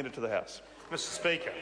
To the House. Mr Speaker.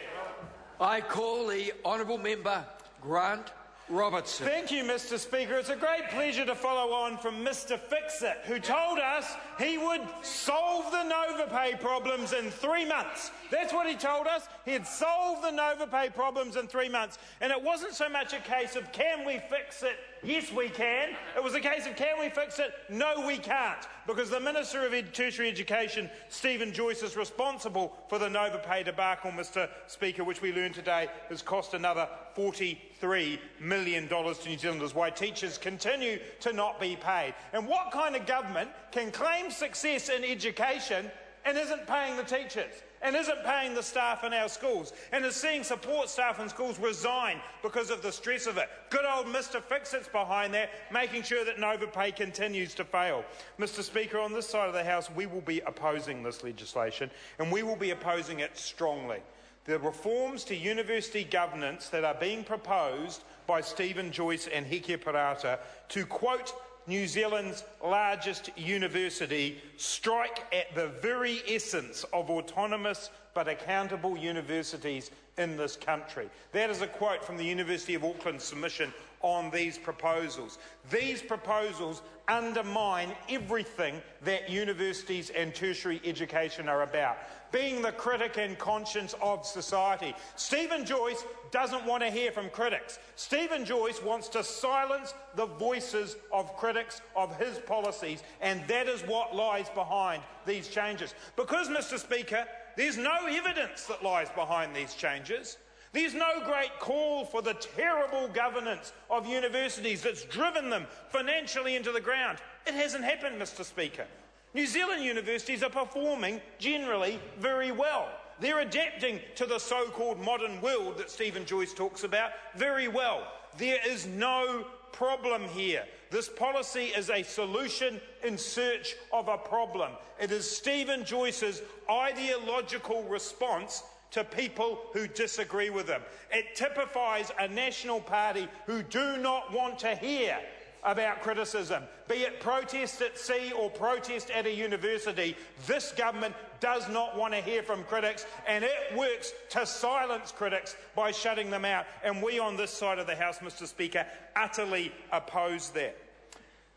I call the honourable member Grant Robertson. Thank you, Mr Speaker. It's a great pleasure to follow on from Mr Fix-It, who told us he would solve the Nova Pay problems in 3 months. That's what he told us. He'd solve the Nova Pay problems in 3 months. And it wasn't so much a case of can we fix it? Yes, we can. It was a case of can we fix it? No, we can't. Because the Minister of Tertiary Education, Stephen Joyce, is responsible for the Nova Pay debacle, Mr Speaker, which we learned today has cost another $43 million to New Zealanders, why teachers continue to not be paid. And what kind of government can claim success in education and isn't paying the teachers, and isn't paying the staff in our schools, and is seeing support staff in schools resign because of the stress of it? Good old Mr Fix-It's behind that, making sure that Nova Pay continues to fail. Mr Speaker, on this side of the House, we will be opposing this legislation, and we will be opposing it strongly. The reforms to university governance that are being proposed by Stephen Joyce and Heke Parata to, quote, New Zealand's largest university, strike at the very essence of autonomous but accountable universities in this country. That is a quote from the University of Auckland's submission on these proposals. These proposals undermine everything that universities and tertiary education are about, being the critic and conscience of society. Stephen Joyce doesn't want to hear from critics. Stephen Joyce wants to silence the voices of critics of his policies, and that is what lies behind these changes. Because, Mr Speaker, there's no evidence that lies behind these changes. There's no great call for the terrible governance of universities that's driven them financially into the ground. It hasn't happened, Mr Speaker. New Zealand universities are performing generally very well. They're adapting to the so-called modern world that Stephen Joyce talks about very well. There is no problem here. This policy is a solution in search of a problem. It is Stephen Joyce's ideological response to people who disagree with him. It typifies a National Party who do not want to hear about criticism. Be it protest at sea or protest at a university, this government does not want to hear from critics, and it works to silence critics by shutting them out. And we on this side of the House, Mr Speaker, utterly oppose that.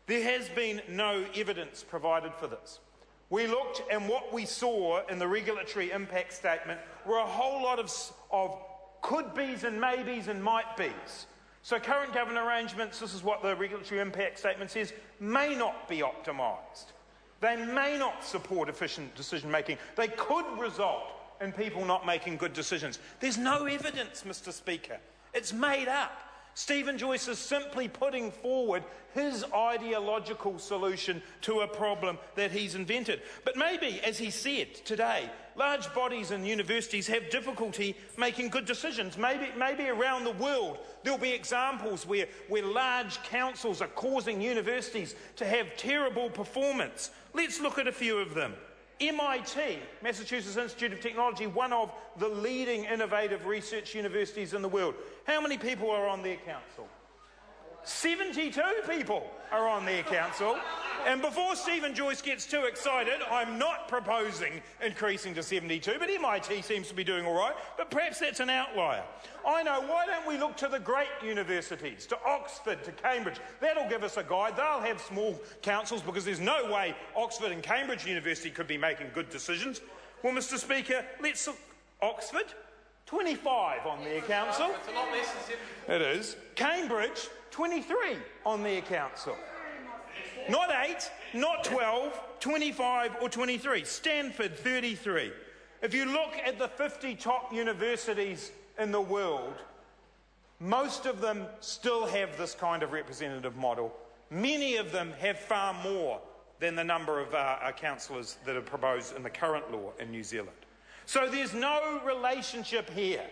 There has been no evidence provided for this. We looked, and what we saw in the regulatory impact statement were a whole lot of could-bes and maybes and might-bes. So current government arrangements, this is what the regulatory impact statement says, may not be optimised. They may not support efficient decision-making. They could result in people not making good decisions. There's no evidence, Mr Speaker. It's made up. Stephen Joyce is simply putting forward his ideological solution to a problem that he's invented. But maybe, as he said today, large bodies and universities have difficulty making good decisions. Maybe around the world there'll be examples where large councils are causing universities to have terrible performance. Let's look at a few of them. MIT, Massachusetts Institute of Technology, one of the leading innovative research universities in the world. How many people are on their council? 72 people are on their council. And before Stephen Joyce gets too excited, I'm not proposing increasing to 72, but MIT seems to be doing all right. But perhaps that's an outlier. I know, why don't we look to the great universities, to Oxford, to Cambridge? That'll give us a guide. They'll have small councils because there's no way Oxford and Cambridge University could be making good decisions. Well, Mr Speaker, let's look. Oxford, 25 on their council. It's a lot less than 70. It is. Cambridge, 23 on their council. Not 8, not 12, 25 or 23. Stanford, 33. If you look at the 50 top universities in the world, most of them still have this kind of representative model. Many of them have far more than the number of councillors that are proposed in the current law in New Zealand. So there's no relationship here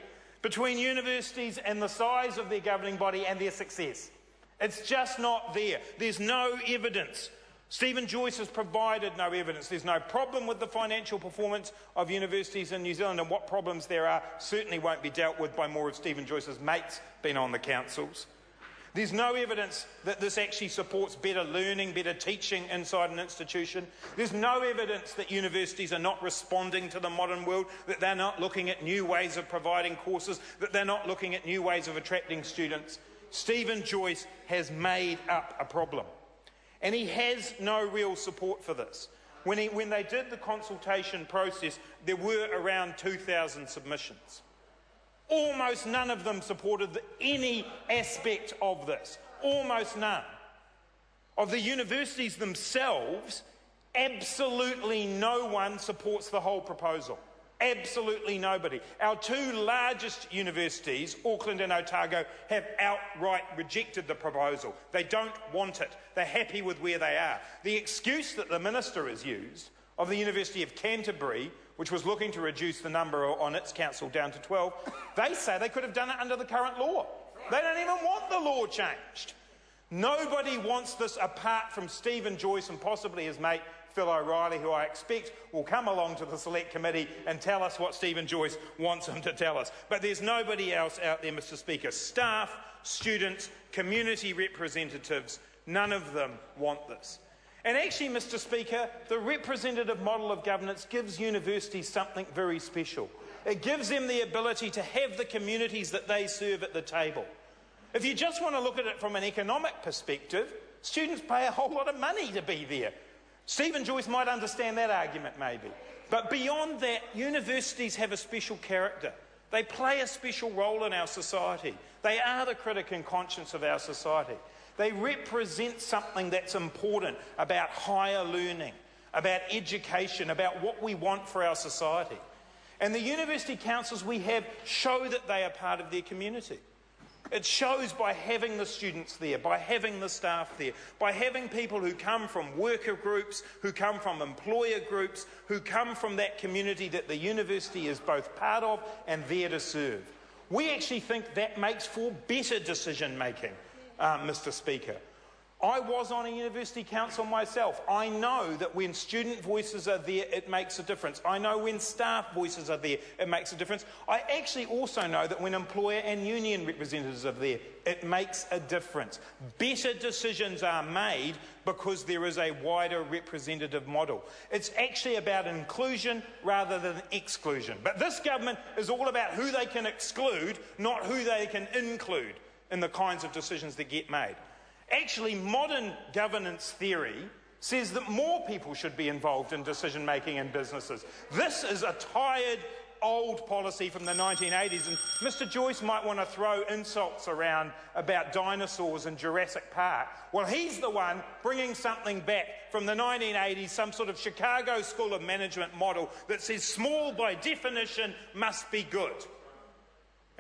between universities and the size of their governing body and their success. It's just not there. There's no evidence. Stephen Joyce has provided no evidence. There's no problem with the financial performance of universities in New Zealand, and what problems there are certainly won't be dealt with by more of Stephen Joyce's mates being on the councils. There's no evidence that this actually supports better learning, better teaching inside an institution. There's no evidence that universities are not responding to the modern world, that they're not looking at new ways of providing courses, that they're not looking at new ways of attracting students. Stephen Joyce has made up a problem. And he has no real support for this. When they did the consultation process, there were around 2,000 submissions. Almost none of them supported any aspect of this. Almost none. Of the universities themselves, absolutely no one supports the whole proposal. Absolutely nobody. Our two largest universities, Auckland and Otago, have outright rejected the proposal. They don't want it. They're happy with where they are. The excuse that the minister has used of the University of Canterbury, which was looking to reduce the number on its council down to 12, they say they could have done it under the current law. They don't even want the law changed. Nobody wants this apart from Stephen Joyce and possibly his mate Phil O'Reilly, who I expect will come along to the Select Committee and tell us what Stephen Joyce wants him to tell us. But there's nobody else out there, Mr. Speaker. Staff, students, community representatives, none of them want this. And actually, Mr. Speaker, the representative model of governance gives universities something very special. It gives them the ability to have the communities that they serve at the table. If you just want to look at it from an economic perspective, students pay a whole lot of money to be there. Stephen Joyce might understand that argument maybe. But beyond that, universities have a special character. They play a special role in our society. They are the critic and conscience of our society. They represent something that's important about higher learning, about education, about what we want for our society. And the university councils we have show that they are part of their community. It shows by having the students there, by having the staff there, by having people who come from worker groups, who come from employer groups, who come from that community that the university is both part of and there to serve. We actually think that makes for better decision making, Mr. Speaker. I was on a university council myself. I know that when student voices are there, it makes a difference. I know when staff voices are there, it makes a difference. I actually also know that when employer and union representatives are there, it makes a difference. Better decisions are made because there is a wider representative model. It's actually about inclusion rather than exclusion. But this government is all about who they can exclude, not who they can include in the kinds of decisions that get made. Actually, modern governance theory says that more people should be involved in decision-making in businesses. This is a tired, old policy from the 1980s, and Mr. Joyce might want to throw insults around about dinosaurs in Jurassic Park. Well, he's the one bringing something back from the 1980s, some sort of Chicago School of Management model that says small by definition must be good.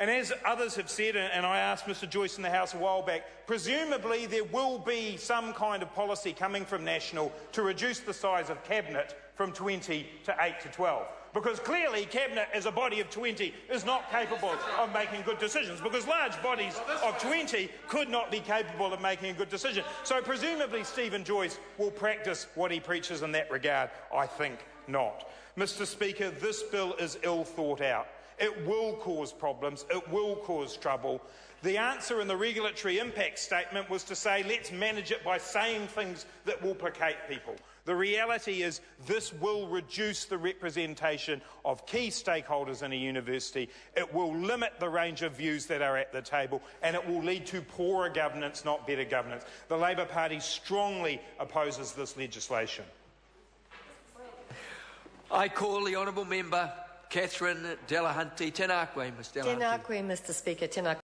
And as others have said, and I asked Mr. Joyce in the House a while back, presumably there will be some kind of policy coming from National to reduce the size of Cabinet from 20 to 8 to 12. Because clearly Cabinet as a body of 20 is not capable of making good decisions, because large bodies of 20 could not be capable of making a good decision. So presumably Stephen Joyce will practice what he preaches in that regard. I think not. Mr. Speaker, this bill is ill thought out. It will cause problems. It will cause trouble. The answer in the regulatory impact statement was to say, let's manage it by saying things that will placate people. The reality is this will reduce the representation of key stakeholders in a university. It will limit the range of views that are at the table, and it will lead to poorer governance, not better governance. The Labour Party strongly opposes this legislation. I call the honourable member Catherine Delahunty. Tēnā koe, Ms. Delahunty. Tēnā koe, Mr. Speaker. Tēnā